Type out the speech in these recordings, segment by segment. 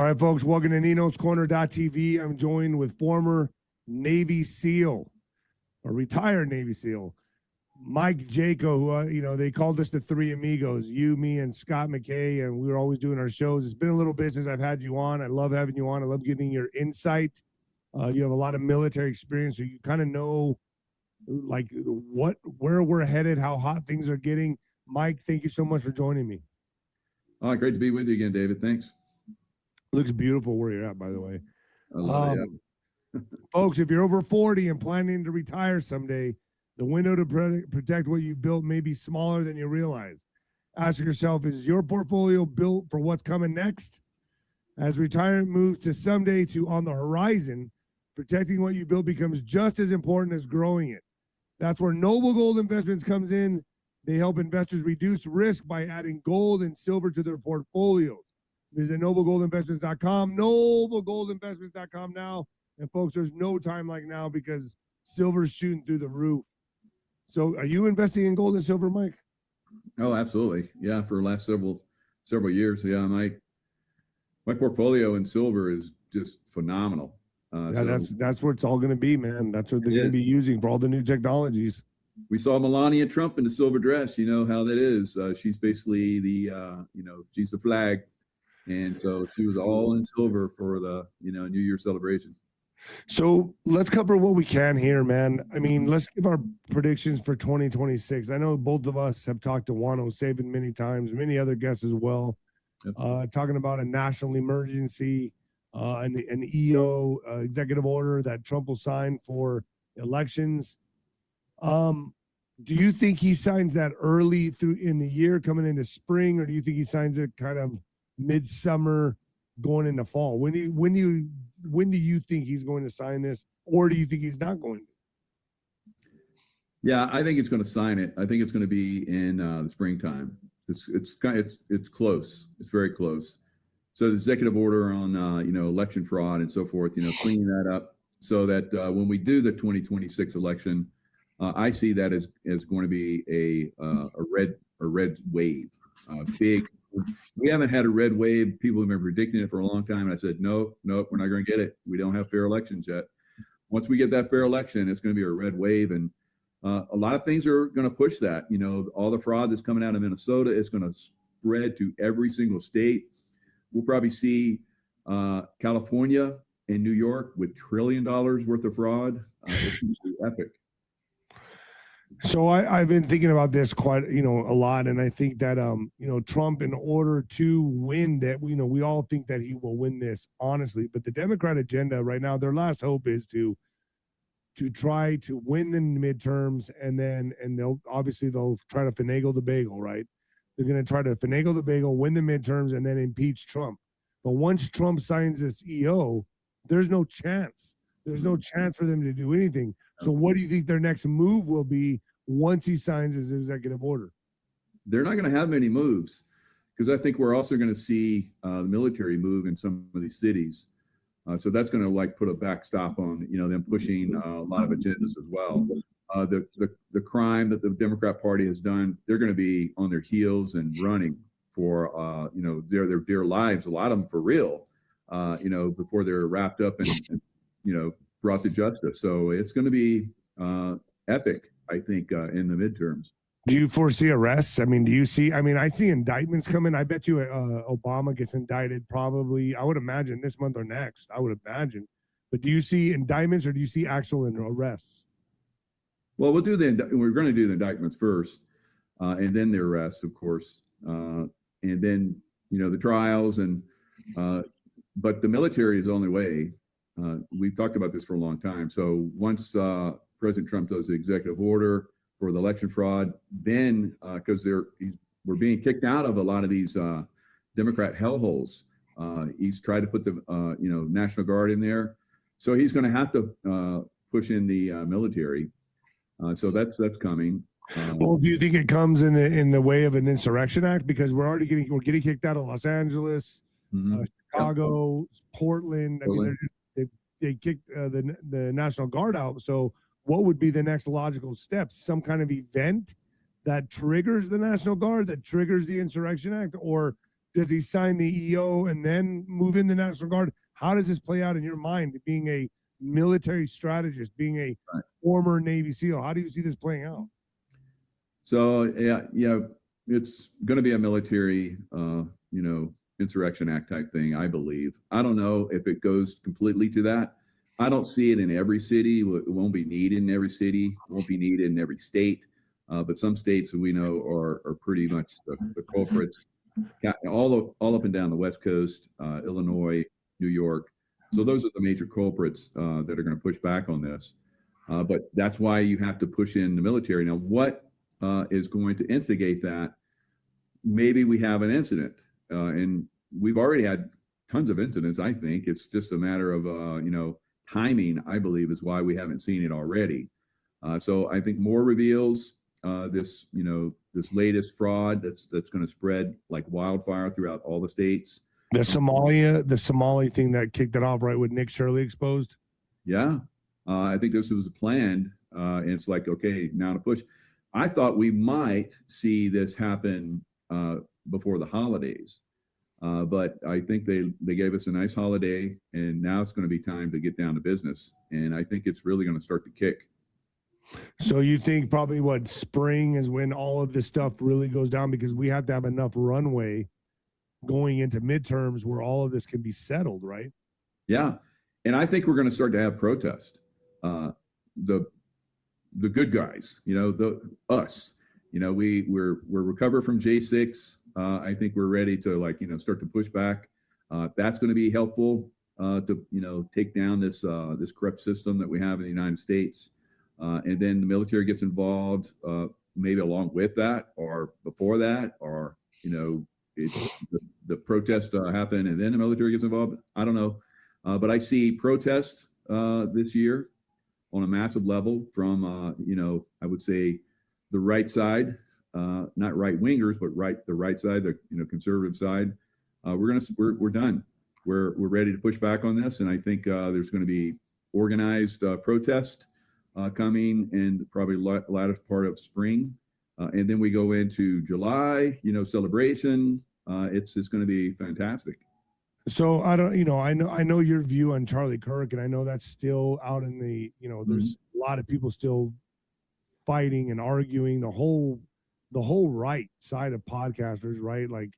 right, folks, welcome to Nino's Corner.tv. I'm joined with former Navy SEAL, or retired Navy SEAL, Mike Jaco, who, they called us the Three Amigos, you, me, and Scott McKay, and we were always doing our shows. It's been a little bit since I've had you on. I love having you on. I love getting your insight. You have a lot of military experience, so you kind of know, like, where we're headed, how hot things are getting. Mike, thank you so much for joining me. Oh, great to be with you again, David. Thanks. Looks beautiful where you're at, by the way. I love it, yeah. Folks, if you're over 40 and planning to retire someday, the window to protect what you built may be smaller than you realize. Ask yourself, is your portfolio built for what's coming next? As retirement moves to someday to on the horizon, protecting what you built becomes just as important as growing it. That's where Noble Gold Investments comes in. They help investors reduce risk by adding gold and silver to their portfolios. Visit noblegoldinvestments.com, noblegoldinvestments.com now. And folks, there's no time like now because silver's shooting through the roof. So are you investing in gold and silver, Mike? Oh, absolutely. Yeah, for the last several years. Yeah, my portfolio in silver is just phenomenal. That's what it's all going to be, man. That's what they're going to be using for all the new technologies. We saw Melania Trump in the silver dress. You know how that is. She's basically she's the flag. And so she was all in silver for the, New Year celebration. So let's cover what we can here, man. I mean, let's give our predictions for 2026. I know both of us have talked to 𝗬𝗏 many times, many other guests as well, talking about a national emergency, an EO executive order that Trump will sign for elections. Do you think he signs that early through in the year coming into spring, or do you think he signs it kind of midsummer going into fall? When do you think he's going to sign this, or do you think he's not going to? Yeah, I think he's going to sign it. I think it's going to be in the springtime. It's close. It's very close. So the executive order on election fraud and so forth, cleaning that up so that when we do the 2026 election, I see that as going to be a red wave, big. We haven't had a red wave. People have been predicting it for a long time. And I said, no, we're not going to get it. We don't have fair elections yet. Once we get that fair election, it's going to be a red wave. And a lot of things are going to push that. All the fraud that's coming out of Minnesota is going to spread to every single state. We'll probably see California and New York with $1 trillion worth of fraud. It's going to be epic. So I've been thinking about this quite, a lot. And I think that, Trump, in order to win that, we all think that he will win this, honestly. But the Democrat agenda right now, their last hope is to try to win the midterms. And they'll try to finagle the bagel, right? They're going to try to finagle the bagel, win the midterms, and then impeach Trump. But once Trump signs this EO, there's no chance. There's no chance for them to do anything. So what do you think their next move will be once he signs his executive order? They're not going to have many moves, because I think we're also going to see the military move in some of these cities. So that's going to put a backstop on them pushing a lot of agendas as well. The crime that the Democrat Party has done, they're going to be on their heels and running for their dear lives. A lot of them for real, before they're wrapped up and brought to justice. So it's going to be epic, I think, in the midterms. Do you foresee arrests? I mean, do you see? I mean, I see indictments coming. I bet you Obama gets indicted probably, I would imagine, this month or next. I would imagine. But do you see indictments, or do you see actual arrests? Well, we're going to do the indictments first, and then the arrest, of course, and then the trials but the military is the only way. We've talked about this for a long time. So once President Trump does the executive order for the election fraud, then because we're being kicked out of a lot of these Democrat hellholes, he's tried to put the National Guard in there. So he's going to have to push in the military. So that's coming. Well, do you think it comes in the way of an insurrection act? Because we're getting kicked out of Los Angeles, Chicago, Portland. I mean, they kicked the National Guard out. So what would be the next logical steps? Some kind of event that triggers the National Guard, that triggers the Insurrection Act, or Does he sign the EO and then move in the National Guard? How does this play out in your mind, being a military strategist, being a former Navy SEAL? How do you see this playing out? So yeah, it's going to be a military, Insurrection Act type thing, I believe. I don't know if it goes completely to that. I don't see it in every city. It won't be needed in every city. It won't be needed in every state. But some states we know are pretty much the culprits. All up and down the West Coast, Illinois, New York. So those are the major culprits that are going to push back on this. But that's why you have to push in the military. Now, what is going to instigate that? Maybe we have an incident, and we've already had tons of incidents. I think it's just a matter of timing. I believe is why we haven't seen it already. So I think more reveals. This latest fraud that's going to spread like wildfire throughout all the states. The Somali thing that kicked it off, right, with @𝗦𝐶𝗰𝗶𝗹 exposed. Yeah, I think this was planned, and it's like, okay, now to push. I thought we might see this happen before the holidays, but I think they gave us a nice holiday, and now it's going to be time to get down to business, and I think it's really going to start to kick. So you think probably spring is when all of this stuff really goes down, because we have to have enough runway going into midterms where all of this can be settled, right? Yeah, and I think we're going to start to have protest. The good guys, us, we're recovered from J6. I think we're ready to start to push back. That's going to be helpful to take down this corrupt system that we have in the United States. And then the military gets involved, maybe along with that or before that, or the protests happen and then the military gets involved. I don't know, but I see protest this year on a massive level from I would say the right side, not right wingers, but the right side, the conservative side. We're done. We're ready to push back on this, and I think there's going to be organized protest coming in probably latter part of spring, and then we go into July. Celebration. It's going to be fantastic. So I know your view on Charlie Kirk, and I know that's still out in the there's a lot of people still fighting and arguing. The whole right side of podcasters, right? Like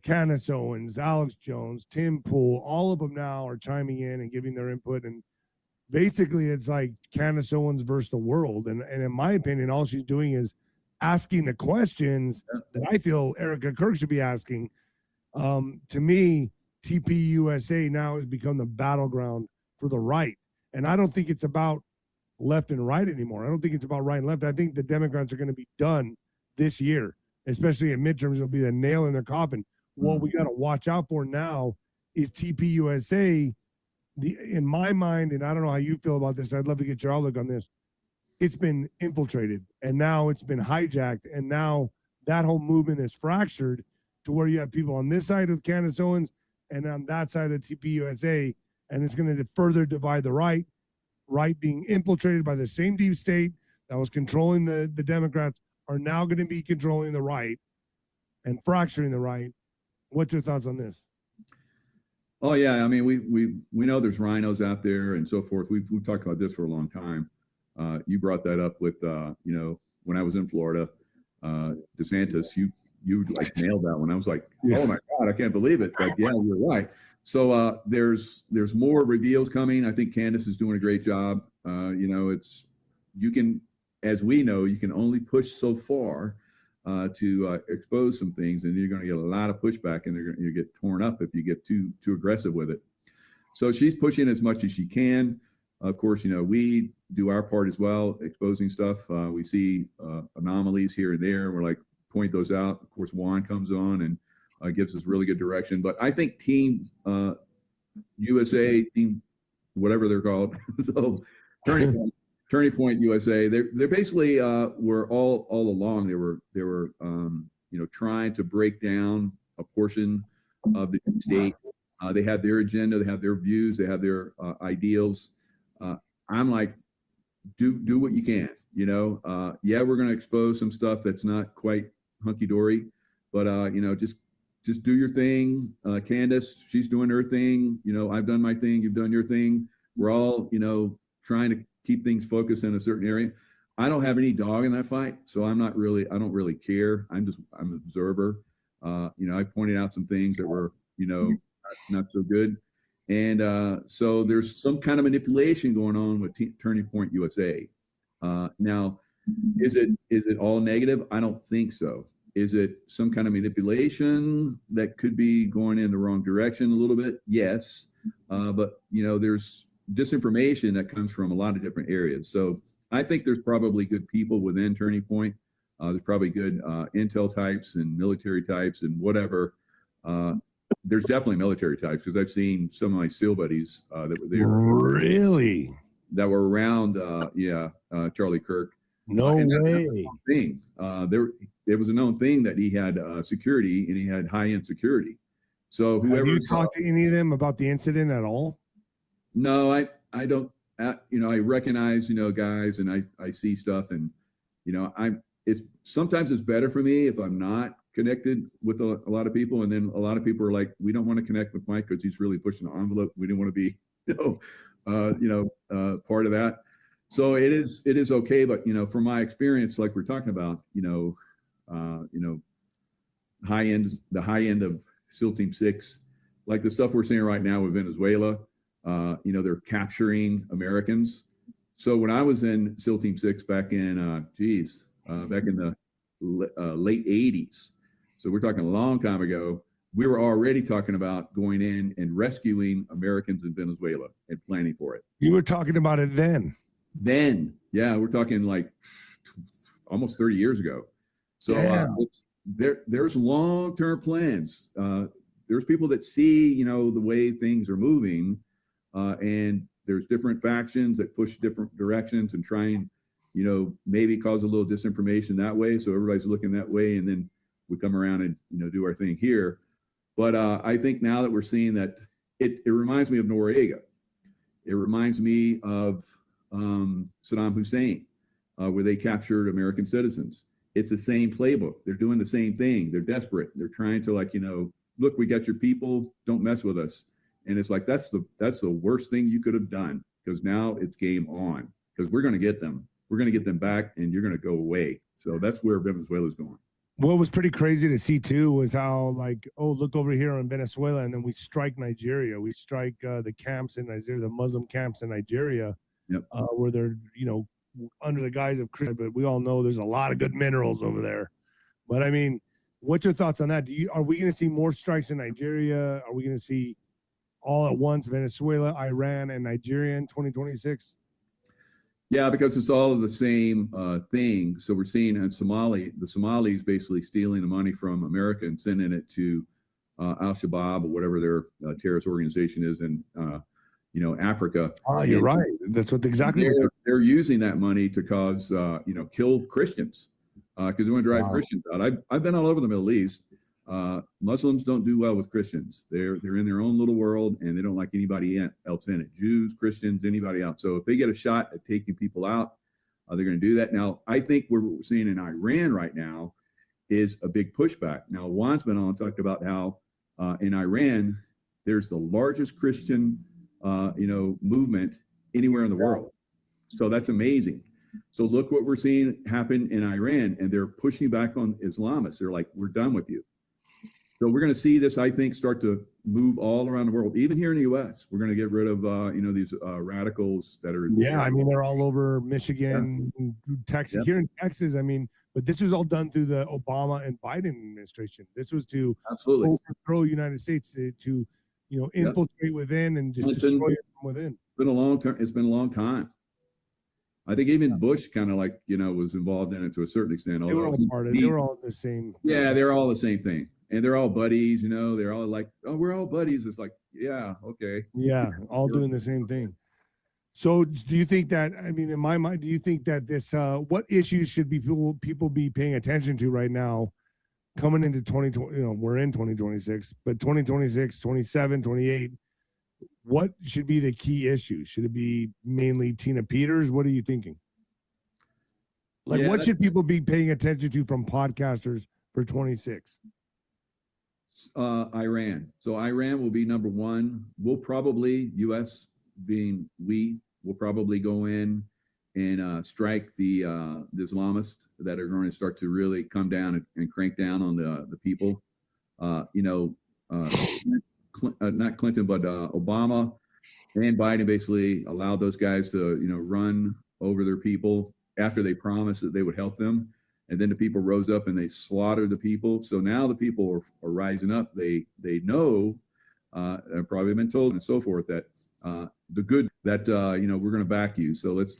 Candace Owens, Alex Jones, Tim Pool, all of them now are chiming in and giving their input. And basically it's like Candace Owens versus the world. And in my opinion, all she's doing is asking the questions that I feel Erica Kirk should be asking. To me, TPUSA now has become the battleground for the right. And I don't think it's about left and right anymore. I don't think it's about right and left. I think the Democrats are going to be done this year, especially at midterms. It'll be the nail in their coffin. What we got to watch out for now is TPUSA. In my mind, and I don't know how you feel about this, I'd love to get your outlook on this. It's been infiltrated, and now it's been hijacked, and now that whole movement is fractured to where you have people on this side of Candace Owens and on that side of TPUSA, and it's going to further divide the right being infiltrated by the same deep state that was controlling the Democrats are now going to be controlling the right and fracturing the right. What's your thoughts on this? Oh yeah, I mean we know there's rhinos out there and so forth. We've talked about this for a long time. You brought that up with when I was in Florida, DeSantis. You like nailed that one. I was like, oh my God, I can't believe it. But yeah, you're right. So there's more reveals coming. I think Candace is doing a great job. You can, as we know, you can only push so far to expose some things, and you're going to get a lot of pushback, and you get torn up if you get too aggressive with it. So she's pushing as much as she can. Of course, we do our part as well, exposing stuff. We see anomalies here and there. We're like, point those out. Of course, Juan comes on and gives us really good direction. But I think Team USA, Team whatever they're called, so Turning Point USA, they're basically were all along. They were trying to break down a portion of the state. They have their agenda, they have their views, they have their ideals. I'm like, do what you can. Yeah, we're going to expose some stuff that's not quite hunky dory, but just just do your thing. Candace, she's doing her thing. I've done my thing. You've done your thing. We're all, trying to keep things focused in a certain area. I don't have any dog in that fight, so I don't really care. I'm an observer. I pointed out some things that were, not so good. And so there's some kind of manipulation going on with Turning Point USA. Now, is it all negative? I don't think so. Is it some kind of manipulation that could be going in the wrong direction a little bit? Yes. But, there's disinformation that comes from a lot of different areas. So I think there's probably good people within Turning Point. There's probably good intel types and military types and whatever. There's definitely military types, because I've seen some of my SEAL buddies that were there. Really? That were around, Charlie Kirk. No way. There was a known thing that he had security, and he had high-end security. So whoever. Have you talked to any of them about the incident at all? No, I don't. I recognize guys, and I see stuff, and sometimes it's better for me if I'm not connected with a lot of people, and then a lot of people are like, we don't want to connect with Mike because he's really pushing the envelope. We didn't want to be part of that. So it is okay, but from my experience, like we're talking about, the high end of SEAL Team 6, like the stuff we're seeing right now with Venezuela, they're capturing Americans. So when I was in SEAL Team 6 back in the late 80s, so we're talking a long time ago, we were already talking about going in and rescuing Americans in Venezuela and planning for it. You were talking about it then? Yeah, we're talking like almost 30 years ago. So there's long-term plans. There's people that see, the way things are moving, and there's different factions that push different directions and try and, maybe cause a little disinformation that way. So everybody's looking that way, and then we come around and, do our thing here. But I think now that we're seeing that, it reminds me of Noriega. It reminds me of Saddam Hussein, where they captured American citizens. It's the same playbook. They're doing the same thing. They're desperate. They're trying to look, we got your people, don't mess with us. And it's like, that's the worst thing you could have done, because now it's game on, because we're going to get them. We're going to get them back, and you're going to go away. So that's where Venezuela's going. What was pretty crazy to see too was how, like, oh, look over here in Venezuela, and then we strike Nigeria. We strike the camps in Nigeria, the Muslim camps in Nigeria. Yep. Where they're, under the guise of Christian, but we all know there's a lot of good minerals over there. But I mean, what's your thoughts on that? Are we going to see more strikes in Nigeria? Are we going to see all at once Venezuela, Iran, and Nigeria in 2026? Yeah, because it's all of the same thing. So we're seeing in the Somalis basically stealing the money from America and sending it to Al-Shabaab or whatever their terrorist organization is in Africa. Oh, you're right. That's what exactly they're using that money to cause kill Christians, because they want to drive Christians out. I've been all over the Middle East. Muslims don't do well with Christians. They're in their own little world, and they don't like anybody else in it. Jews, Christians, anybody else. So if they get a shot at taking people out, they're going to do that. Now, I think what we're seeing in Iran right now is a big pushback. Now, Juan's been on talked about how in Iran there's the largest Christian movement anywhere in the world. So that's amazing. So look what we're seeing happen in Iran, and they're pushing back on Islamists. They're like, we're done with you. So we're going to see this, I think, start to move all around the world, even here in the U.S. We're going to get rid of, these radicals that are. Yeah, I mean, they're all over Michigan, Texas. Yep. Here in Texas, I mean, but this was all done through the Obama and Biden administration. This was to overthrow United States, to infiltrate within and just destroy it from within. It's been a long time. I think even Bush kind of was involved in it to a certain extent. They were all part of it. They were all the same. Yeah, they're all the same thing. And they're all buddies, they're all like, oh, we're all buddies. It's like, yeah, okay. Yeah, all doing the same thing. So do you think that, I mean, in my mind, do you think that this, what issues should be people be paying attention to right now coming into 2020, we're in 2026, but 2026, 27, 28, what should be the key issues? Should it be mainly Tina Peters? What are you thinking? What should people be paying attention to from podcasters for 26? Iran. So Iran will be number one. We'll probably, U.S. being we, will probably go in and strike the Islamists that are going to start to really come down and crank down on the people. Not Clinton, but Obama and Biden basically allowed those guys to, run over their people after they promised that they would help them. And then the people rose up and they slaughtered the people. So now the people are rising up. They know, and probably been told and so forth, that the good that we're going to back you. So let's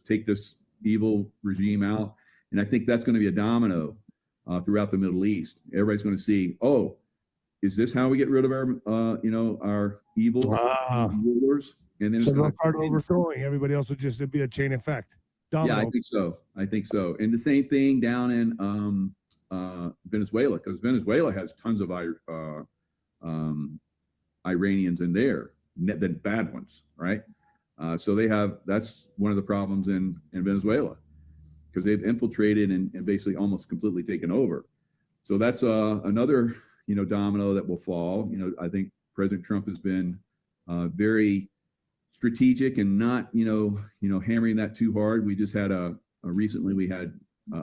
take this evil regime out. And I think that's going to be a domino throughout the Middle East. Everybody's going to see, oh, is this how we get rid of our evil rulers? And then so they'll start overthrowing. Everybody else will just be a chain effect. Domino. Yeah, I think so. And the same thing down in Venezuela, because Venezuela has tons of Iranians in there, the bad ones, right? So that's one of the problems in Venezuela, because they've infiltrated and basically almost completely taken over. So that's another domino that will fall. I think President Trump has been very strategic and not hammering that too hard. We just had recently we had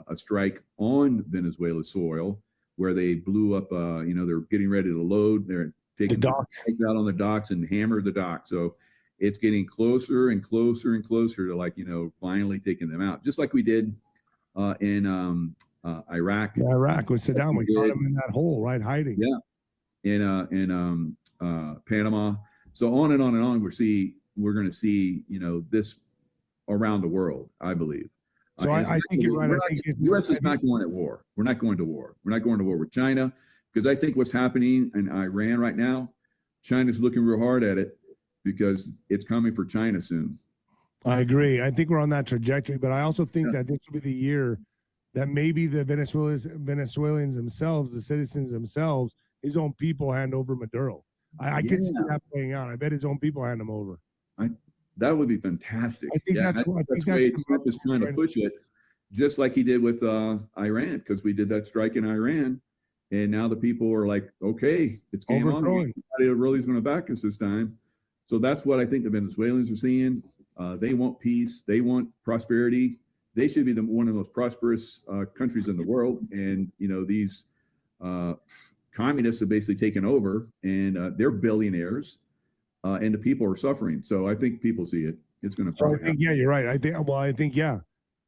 a strike on Venezuela soil where they blew up. They're getting ready to load. They're taking the docks out on the docks and hammer the dock. So it's getting closer and closer and closer to finally taking them out, just like we did in Iraq. Yeah, Iraq with Saddam. We caught him in that hole, right, hiding. Yeah, in Panama. So on and on and on. We're going to see this around the world, I believe. So I think you're right. I think the U.S. is not going at war. We're not going to war. We're not going to war with China, because I think what's happening in Iran right now, China's looking real hard at it because it's coming for China soon. I agree. I think we're on that trajectory, but I also think that this will be the year that maybe the Venezuelans themselves, the citizens themselves, his own people hand over Maduro. I can see that playing out. I bet his own people hand him over. That would be fantastic. I think that's the way Trump is trying to push it, just like he did with Iran, because we did that strike in Iran, and now the people are like, okay, it's game on. Nobody really is going to back us this time. So that's what I think the Venezuelans are seeing. They want peace. They want prosperity. They should be one of the most prosperous countries in the world. And these communists have basically taken over, and they're billionaires. And the people are suffering. So I think people see it. It's going to. So I think, yeah, you're right. I think,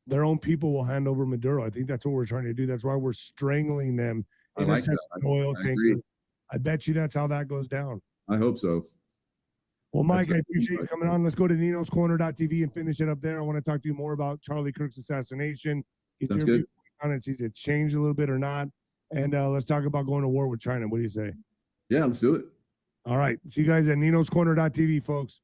their own people will hand over Maduro. I think that's what we're trying to do. That's why we're strangling them in a oil tanker. I bet you that's how that goes down. I hope so. Well, Mike, I appreciate you coming on. Let's go to Nino'sCorner.tv and finish it up there. I want to talk to you more about Charlie Kirk's assassination. Get your view on it, see if it changed a little bit or not. And let's talk about going to war with China. What do you say? Yeah, let's do it. All right. See you guys at Nino'sCorner.tv, folks.